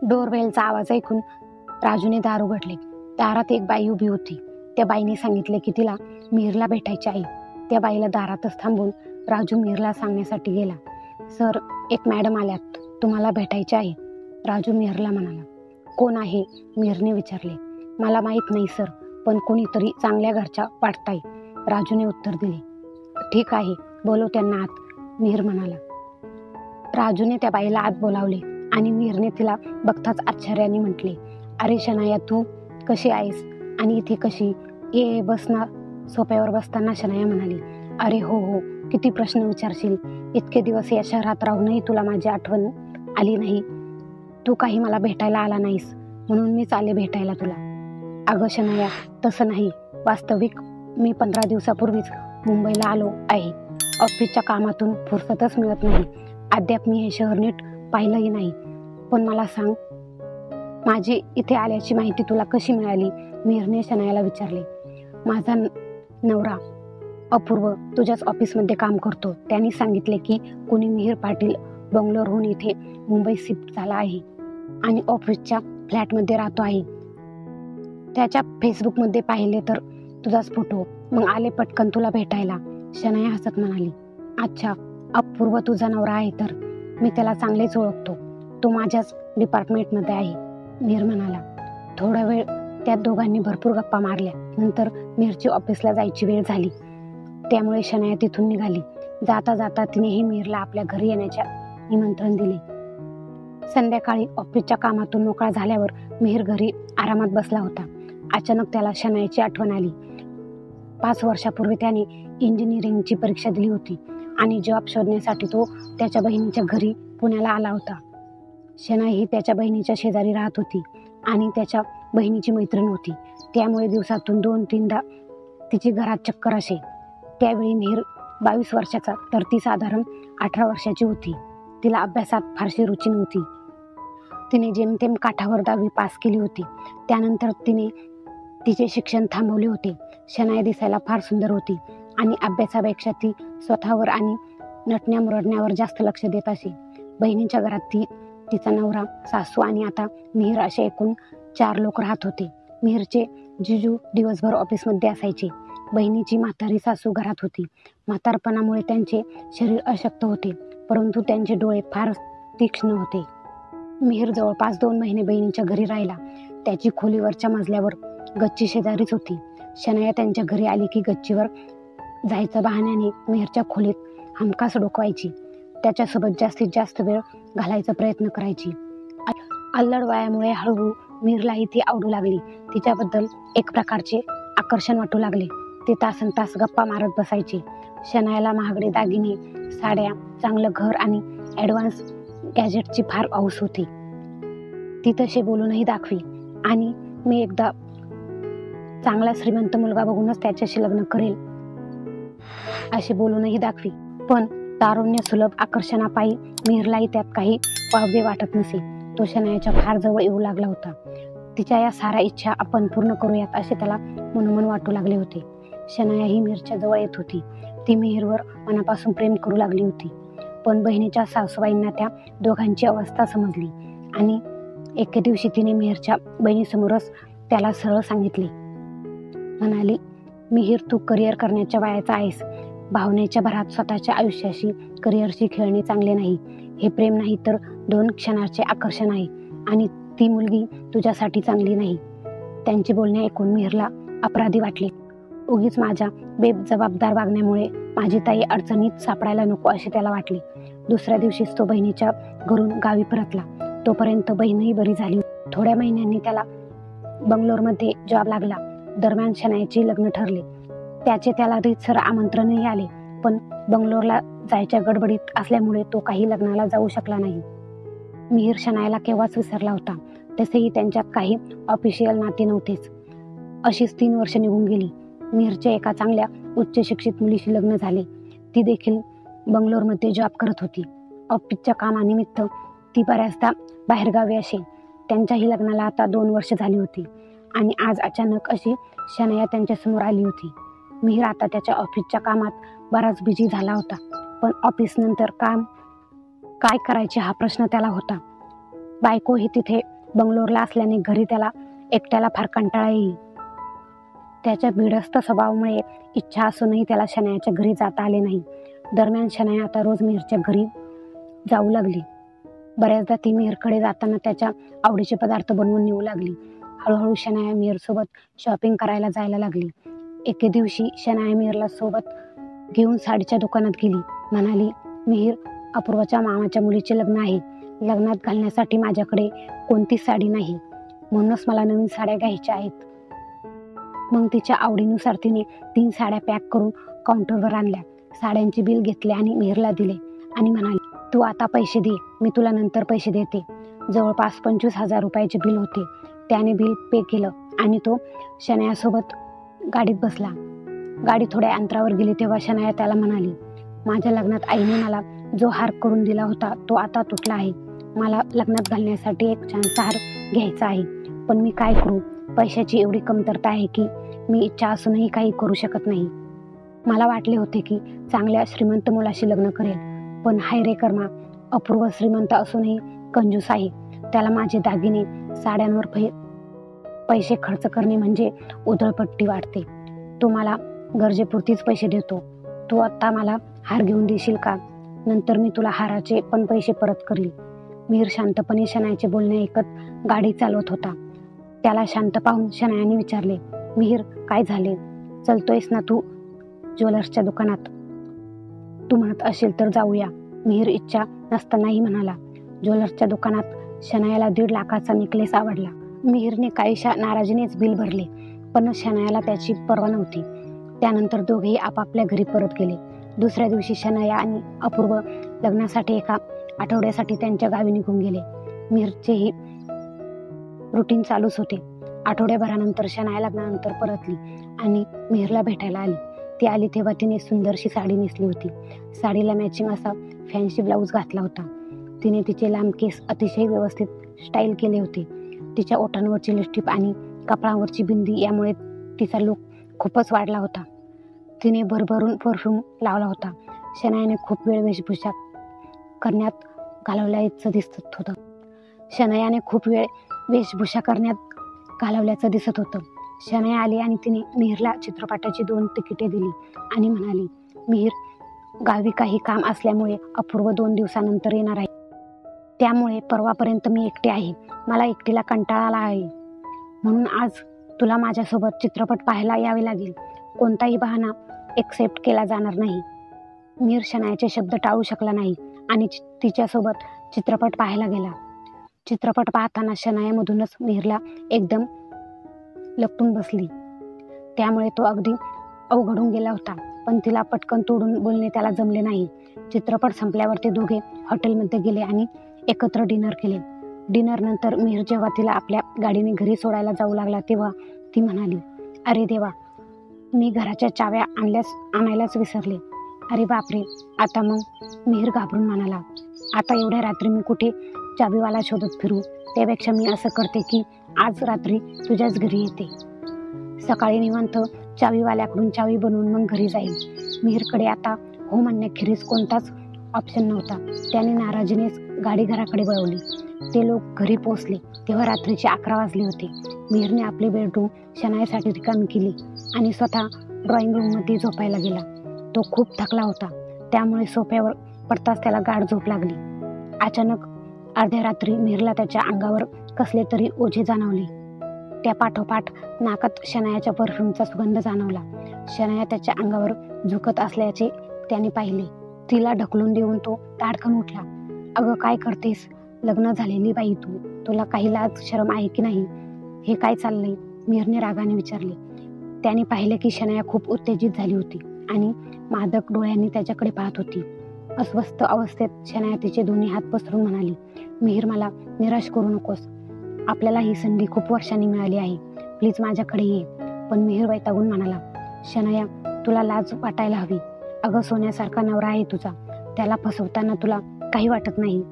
डोरबेलचा आवाज ऐकून राजूने दार उघडले. दारात एक बाई उभी होती. त्या बाईने सांगितले की तिला मिहिरला भेटायचे आहे. त्या बाईला दारातच थांबून राजू मिहिरला सांगण्यासाठी गेला. सर, एक मॅडम आल्यात, तुम्हाला भेटायचे आहे, राजू मिहिरला म्हणाला. कोण आहे? मिहिरने विचारले. मला माहीत नाही सर, पण कोणीतरी चांगल्या घरच्या वाटताय, राजूने उत्तर दिले. ठीक आहे, बोलव त्यांना आत, मिहिर म्हणाला. राजूने त्या बाईला आत बोलावले आणि मिहिरने तिला बघताच आश्चर्याने म्हटले, अरे शनाया, तू कशी आहेस आणि इथे कशी? ये बस ना. सोफ्यावर बसताना शनाया म्हणाली, अरे हो हो, किती प्रश्न विचारशील. इतके दिवस या शहरात राहूनही तुला माझी आठवण आली नाही. तू काही मला भेटायला आला नाहीस, म्हणून मीच आले भेटायला तुला. अगं शनाया, तसं नाही. वास्तविक मी 15 दिवसापूर्वीच मुंबईला आलो आहे. ऑफिसच्या कामातून फुरसतच मिळत नाही. अद्याप मी हे शहर नीट पाहिलंही नाही. पण मला सांग, माझी इथे आल्याची माहिती तुला कशी मिळाली? मिहिरने शनायाला विचारले. माझा नवरा अपूर्व तुझ्याच ऑफिसमध्ये काम करतो. त्यांनी सांगितले की कोणी मिहिर पाटील बंगलोरहून इथे मुंबई शिफ्ट झाला आहे आणि ऑफिसच्या फ्लॅटमध्ये राहतो आहे. त्याच्या फेसबुकमध्ये पाहिले तर तुझाच फोटो, मग आले पटकन तुला भेटायला, शनाया हसत म्हणाली. अच्छा, अपूर्व तुझा नवरा आहे तर मी त्याला चांगलेच ओळखतो. तो माझ्याच डिपार्टमेंटमध्ये आहे, मिहिर म्हणाला. थोडा वेळ त्या दोघांनी भरपूर गप्पा मारल्या. नंतर मिहिरची ऑफिसला जायची वेळ झाली, त्यामुळे शनाया तिथून निघाली. जाता जाता तिनेही मिहिरला आपल्या घरी येण्याचे निमंत्रण दिले. संध्याकाळी ऑफिसच्या कामातून मोकळा झाल्यावर मिहिर घरी आरामात बसला होता. अचानक त्याला शनायाची आठवण आली. 5 वर्षापूर्वी त्याने इंजिनिअरिंगची परीक्षा दिली होती आणि जॉब शोधण्यासाठी तो त्याच्या बहिणीच्या घरी पुण्याला आला होता. शनाया ही त्याच्या बहिणीच्या शेजारी राहत होती आणि त्याच्या बहिणीची मैत्रीण होती. त्यामुळे दिवसातून 2-3दा तिची घरात चक्कर असे. त्यावेळी मिहिर 22 वर्षाचा तर ती साधारण 18 वर्षाची होती. तिला अभ्यासात फारशी रुची नव्हती. तिने जेमतेम काठावर 10वी पास केली होती. त्यानंतर तिने तिचे शिक्षण थांबवले होते. शनाया दिसायला फार सुंदर होती आणि अभ्यासापेक्षा ती स्वतःवर आणि नटण्यामुरडण्यावर जास्त लक्ष देत असे. बहिणीच्या घरात ती, तिचा नवरा, सासू आणि आता मिहिर असे एकूण 4 लोक राहत होते. मिहिरचे जिजू दिवसभर ऑफिसमध्ये असायचे. बहिणीची म्हातारी सासू घरात होती. म्हातारपणामुळे त्यांचे शरीर अशक्त होते, परंतु त्यांचे डोळे फार तीक्ष्ण होते. मिहिर जवळपास 2 महिने बहिणीच्या घरी राहिला. त्याची खोली वरच्या मजल्यावर गच्ची शेजारीच होती. शनाया त्यांच्या घरी आली की गच्चीवर जायच्या बहाण्याने मिहिरच्या खोलीत हमखास डोकवायची. त्याच्यासोबत जास्तीत जास्त वेळ घालायचा प्रयत्न करायची. अल्लड वयामुळे हळूहळू मिहिरलाही ती आवडू लागली. तिच्याबद्दल एक प्रकारचे आकर्षण वाटू लागले. ते तासनतास गप्पा मारत बसायचे. शनायाला महागडे दागिने, साड्या, चांगलं घर आणि ॲडव्हान्स गॅजेटची फार हौस होती. ती तसे बोलूनही दाखवी आणि मी एकदा चांगला श्रीमंत मुलगा बघूनच त्याच्याशी लग्न करेल असे बोलूनही दाखवी. पण तारुण्य सुलभ आकर्षणापायी मिहिरलाही त्यात काही वावगे वाटत नसे. तो शनायाच्या फार जवळ येऊ लागला होता. तिच्या या साऱ्या इच्छा आपण पूर्ण करूयात असे त्याला मनोमन वाटू लागले होते. शनाया ही मिहिरच्या जवळ येत होती. ती मिहिरवर मनापासून प्रेम करू लागली होती. पण बहिणीच्या सासूबाईंना त्या दोघांची अवस्था समजली आणि एके दिवशी तिने मिहिरच्या बहिणीसमोरच त्याला सरळ सांगितले. म्हणाली, मिहिर, तू करिअर करण्याच्या वयाचा आहेस. भावनेच्या भरात स्वतःच्या आयुष्याशी, करिअरशी खेळणे चांगले नाही. हे प्रेम नाही तर 2 क्षणाचे आकर्षण आहे आणि ती मुलगी तुझ्यासाठी चांगली नाही. त्यांचे बोलणे ऐकून मिहिरला अपराधी वाटले. उगीच माझ्या बेजबाबदार वागण्यामुळे माझी ताई अडचणीत सापडायला नको असे त्याला वाटले. दुसऱ्या दिवशीच तो बहिणीच्या घरून गावी परतला. तोपर्यंत बहीणही बरी झाली. थोड्या महिन्यांनी त्याला बंगलोरमध्ये जॉब लागला. दरम्यान शनायाचे लग्न ठरले. त्याचे त्याला रीतसर आमंत्रणही आले, पण बंगलोरला जायच्या गडबडीत असल्यामुळे तो काही लग्नाला जाऊ शकला नाही. मिहिर शनायाला केव्हाच विसरला होता. तसेही त्यांच्यात काही ऑफिशियल नाते नव्हतेच. अशीच 3 वर्ष निघून गेली. मिहिरच्या एका चांगल्या उच्च शिक्षित मुलीशी लग्न झाले. ती देखील बंगलोरमध्ये जॉब करत होती. ऑफिसच्या कामानिमित्त ती बऱ्याचदा बाहेरगावी असे. त्यांच्याही लग्नाला आता 2 वर्ष झाली होती आणि आज अचानक अशी शनाया त्यांच्यासमोर आली होती. मिहिर आता त्याच्या ऑफिसच्या कामात बराच बिझी झाला होता, पण ऑफिस नंतर काम काय करायचे हा प्रश्न त्याला होता. बायकोही तिथे बंगलोरला असल्याने घरी त्याला एकट्याला फार कंटाळा येईल. त्याच्या भिडस्त स्वभावामुळे इच्छा असूनही त्याला शनायाच्या घरी जाता आले नाही. दरम्यान शनाया आता रोज मिहीरच्या घरी जाऊ लागली. बऱ्याचदा ती मिहीरकडे जाताना त्याच्या आवडीचे पदार्थ बनवून नेऊ लागली. हळूहळू शनाया मिहीरसोबत शॉपिंग करायला जायला लागली. एके दिवशी शनाया मिहीरला सोबत घेऊन साडीच्या दुकानात गेली. म्हणाली, मिहीर, अपूर्वाच्या मामाच्या मुलीचे लग्न आहे. लग्नात घालण्यासाठी माझ्याकडे कोणतीच साडी नाही, म्हणूनच मला नवीन साड्या घ्यायच्या आहेत. मग तिच्या आवडीनुसार तिने 3 साड्या पॅक करून काउंटरवर आणल्या. साड्यांचे बिल घेतले आणि मिहीरला दिले आणि म्हणाली, तू आता पैसे दे, मी तुला नंतर पैसे देते. जवळपास 25,000 रुपयाचे बिल होते. त्याने बिल पे केलं आणि तो शनायासोबत गाडीत बसला. गाडी थोड्या अंतरावर गेली तेव्हा शनाया त्याला म्हणाली, माझ्या लग्नात आईने मला जो हार करून दिला होता तो आता तुटला आहे. मला लग्नात घालण्यासाठी एक छानसा हार घ्यायचा आहे, पण मी काय करू? पैशाची एवढी कमतरता आहे की मी इच्छा असूनही काही करू शकत नाही. मला वाटले होते की चांगल्या श्रीमंत मुलाशी लग्न करेल, पण हाय रे कर्मा, अपूर्व श्रीमंत असूनही कंजूस आहे. त्याला माझे दागिने साड्यांवर पैसे खर्च करणे म्हणजे उधळपट्टी वाटते. तो मला गरजेपुरतीच पैसे देतो. तू आता मला हार घेऊन देशील का? नंतर मी तुला हाराचे पण पैसे परत करील. मिहीर शांतपणे शनायाचे बोलणे ऐकत गाडी चालवत होता. त्याला शांत पाहून शनायाने विचारले, मिहीर, काय झाले? चलतोयस ना तू ज्वेलर्सच्या दुकानात? तू म्हणत असेल तर जाऊया. मिहीर इच्छा नसतानाही म्हणाला. ज्वेलर्सच्या दुकानात शनायाला 1.5 लाखाचा नेकलेस आवडला. मिहीरने काहीशा नाराजीनेच बिल भरले, पण शनायाला त्याची पर्वा नव्हती. त्यानंतर दोघेही आपापल्या घरी परत गेले. दुसऱ्या दिवशी शनाया आणि अपूर्व लग्नासाठी एका आठवड्यासाठी त्यांच्या गावी निघून गेले. मिहीरचेही रुटीन चालूच होते. आठवड्याभरानंतर शनाया लग्नानंतर परतली आणि मिहीरला भेटायला आली. ती आली तेव्हा तिने सुंदरशी साडी नेसली होती. साडीला मॅचिंग असा फॅन्सी ब्लाऊज घातला होता. तिने तिचे लांब केस अतिशय व्यवस्थित स्टाईल केले होते. तिच्या ओठांवरची लिपस्टिक आणि कपाळावरची बिंदी यामुळे तिचा लुक खूपच वाढला होता. तिने भरभरून परफ्यूम लावला होता. शनायाने खूप वेळ वेशभूषा करण्यात घालवल्याचं दिसत होतं. शनाया आली आणि तिने मिहीरला चित्रपटाची 2 तिकिटे दिली आणि म्हणाली, मिहीर, गावी काही काम असल्यामुळे अपूर्व 2 दिवसानंतर येणार आहे. त्यामुळे परवापर्यंत मी एकटी आहे. मला एकटीला कंटाळा आला आहे, म्हणून आज तुला माझ्यासोबत चित्रपट पाहायला यावे लागेल. कोणताही बहाणा एक्सेप्ट केला जाणार नाही. मिहीर शनायाचे शब्द टाळू शकला नाही आणि तिच्यासोबत चित्रपट पाहायला गेला. चित्रपट पाहताना शनायामधूनच मिहीरला एकदम लपटून बसली. त्यामुळे तो अगदी अवघडून गेला होता, पण तिला पटकन तोडून बोलणे त्याला जमले नाही. चित्रपट संपल्यावर ते दोघे हॉटेलमध्ये गेले आणि एकत्र डिनर केले. डिनरनंतर मिहीर जेव्हा तिला आपल्या गाडीने घरी सोडायला जाऊ लागला तेव्हा ती म्हणाली, अरे देवा, मी घराच्या चाव्या आणायलाच विसरले. अरे बापरे. आता मग? मिहीर घाबरून म्हणाला, आता एवढ्या रात्री मी कुठे चावीवाला शोधत फिरू? त्यापेक्षा मी असं करते की आज रात्री तुझ्याच घरी येते. सकाळी निवांत चावीवाल्याकडून चावी बनवून मग घरी जाईल. मिहीरकडे आता हो म्हणण्याखेरीज कोणताच ऑप्शन नव्हता. त्याने नाराजीनेच गाडी घराकडे वळवली. ते लोक घरी पोहोचले तेव्हा रात्रीचे 11 वाजले होते. मिहीरने आपली बेडरूम शनायासाठी रिकामी केली आणि स्वतः ड्रॉइंग रूममध्ये झोपायला गेला. तो खूप थकला होता, त्यामुळे सोफ्यावर पडताच त्याला गाढ झोप लागली. अचानक अर्ध्या रात्री मिहीरला त्याच्या अंगावर कसले तरी ओझे जाणवले. त्या पाठोपाठ नाकात शनायाच्या परफ्यूमचा सुगंध जाणवला. शनाया त्याच्या अंगावर झुकत असल्याचे त्याने पाहिले. तिला ढकलून देऊन तो ताडकन उठला. अगं, काय करतेस? लग्न झालेली बाई तू, तुला काही लाज शरम आहे की नाही? हे काय चाललंय? मिहीरने रागाने विचारले. त्याने पाहिले की शनाया खूप उत्तेजित झाली होती आणि मादक डोळ्यांनी त्याच्याकडे पाहत होती. अस्वस्थ अवस्थेत शनाया तिचे दोन्ही हात पसरून म्हणाली, मिहीर, मला निराश करू नकोस. आपल्याला ही संधी खूप वर्षांनी मिळाली आहे. प्लीज माझ्याकडे ये. पण मिहीर वैतागून म्हणाला, शनाया, तुला लाज वाटायला हवी. अगं, सोन्यासारखा नवरा आहे तुझा. त्याला फसवताना तुला काही वाटत नाही.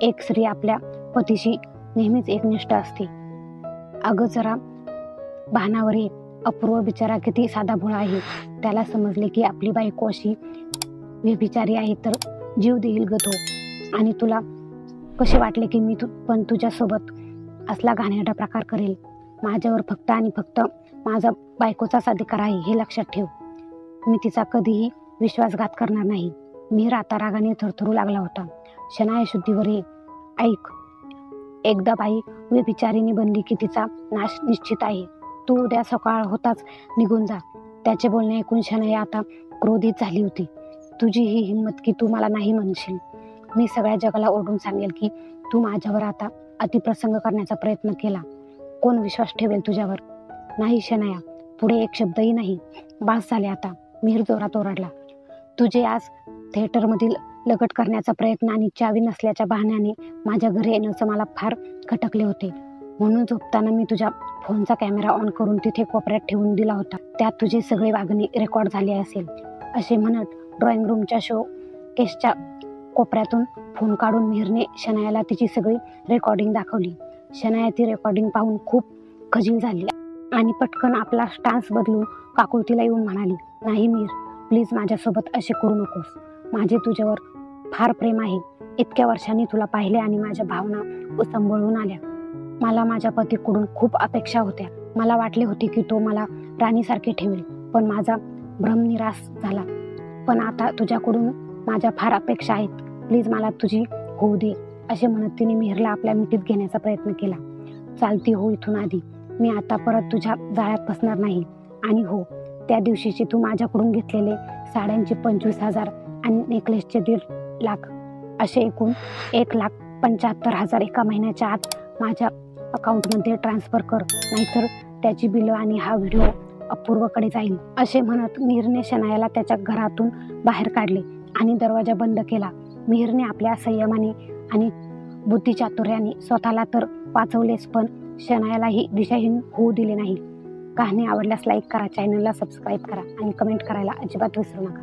एक स्त्री आपल्या पतीशी नेहमीच एकनिष्ठ असते. अगं, जरा भानावर ये. अपूर्व बिचारा किती साधाभोळा आहे. त्याला समजले की आपली बायको अशी व्यभिचारी आहे तर जीव देईल ग तो. आणि तुला कसे वाटले की मी पण तुझ्यासोबत असला घाणेरडा प्रकार करेल. माझ्यावर फक्त आणि फक्त माझा बायकोचाच अधिकार आहे हे लक्षात ठेव. मी तिचा कधीही विश्वासघात करणार नाही. मिहिर आता रागाने थरथरू लागला होता. शनाया शुद्धीवर ये. ऐक, एकदा बाई व्यभिचारिणी बनली की तिचा नाश निश्चित आहे. तू उद्या सकाळ होताच निघून जा. त्याचे बोलणे ऐकून शनाया आता क्रोधित झाली होती. तुझी ही हिंमत की तू मला नाही म्हणशील. मी सगळ्या जगाला ओरडून सांगेल की तू माझ्यावर आता अतिप्रसंग करण्याचा प्रयत्न केला. कोण विश्वास ठेवेल तुझ्यावर? नाही शनाया, पुढे एक शब्दही नाही. बास झाले आता. मिहिर जोरात ओरडला. तुझे आज थिएटरमधील लगट करण्याचा प्रयत्न आणि चावी नसल्याच्या बहाण्याने माझ्या घरी येण्याचं मला फार खटकले होते. म्हणून झोपताना मी तुझ्या फोनचा कॅमेरा ऑन करून तिथे कोपऱ्यात ठेवून दिला होता. त्यात तुझे सगळे वागणे रेकॉर्ड झाले असेल. असे म्हणत ड्रॉइंग रूमच्या शो केसच्या कोपऱ्यातून फोन काढून मिहिरने शनायाला तिची सगळी रेकॉर्डिंग दाखवली. शनाया ती रेकॉर्डिंग पाहून खूप खजील झाली आणि पटकन आपला स्टान्स बदलून काकुळतीला येऊन म्हणाली, नाही मिहिर, प्लीज माझ्यासोबत असे करू नकोस. माझे तुझ्यावर फार प्रेम आहे. इतक्या वर्षांनी तुला पाहिले आणि माझ्या भावना उचंबळून आल्या. मला माझ्या पतीकडून खूप अपेक्षा होत्या. मला वाटले होते की तो मला राणीसारखे ठेवेल, पण माझा भ्रम निराश झाला. पण आता तुझ्याकडून माझ्या फार अपेक्षा आहेत. प्लीज मला तुझी होऊ दे. असे म्हणत तिने मिहिरला आपल्या मिठीत घेण्याचा प्रयत्न केला. चालती हो इथून आधी. मी आता परत तुझ्या जाळ्यात फसणार नाही. आणि हो, त्या दिवशीचे तू माझ्याकडून घेतलेले साड्यांचे 25,000 आणि नेकलेसचे 1.5 लाख असे एकूण 1,75,000 एका महिन्याच्या आत माझ्या अकाउंटमध्ये ट्रान्सफर कर, नाहीतर त्याची बिलं आणि हा व्हिडिओ अपूर्वकडे जाईल. असे म्हणत मिहिरने शनायाला त्याच्या घरातून बाहेर काढले आणि दरवाजा बंद केला. मिहिरने आपल्या संयमाने आणि बुद्धिचातुर्याने स्वतःला तर वाचवलेच, पण शनायालाही दिशाहीन होऊ दिले नाही. कहाणी आवडल्यास लाईक करा, चॅनलला सबस्क्राईब करा आणि कमेंट करायला अजिबात विसरू नका.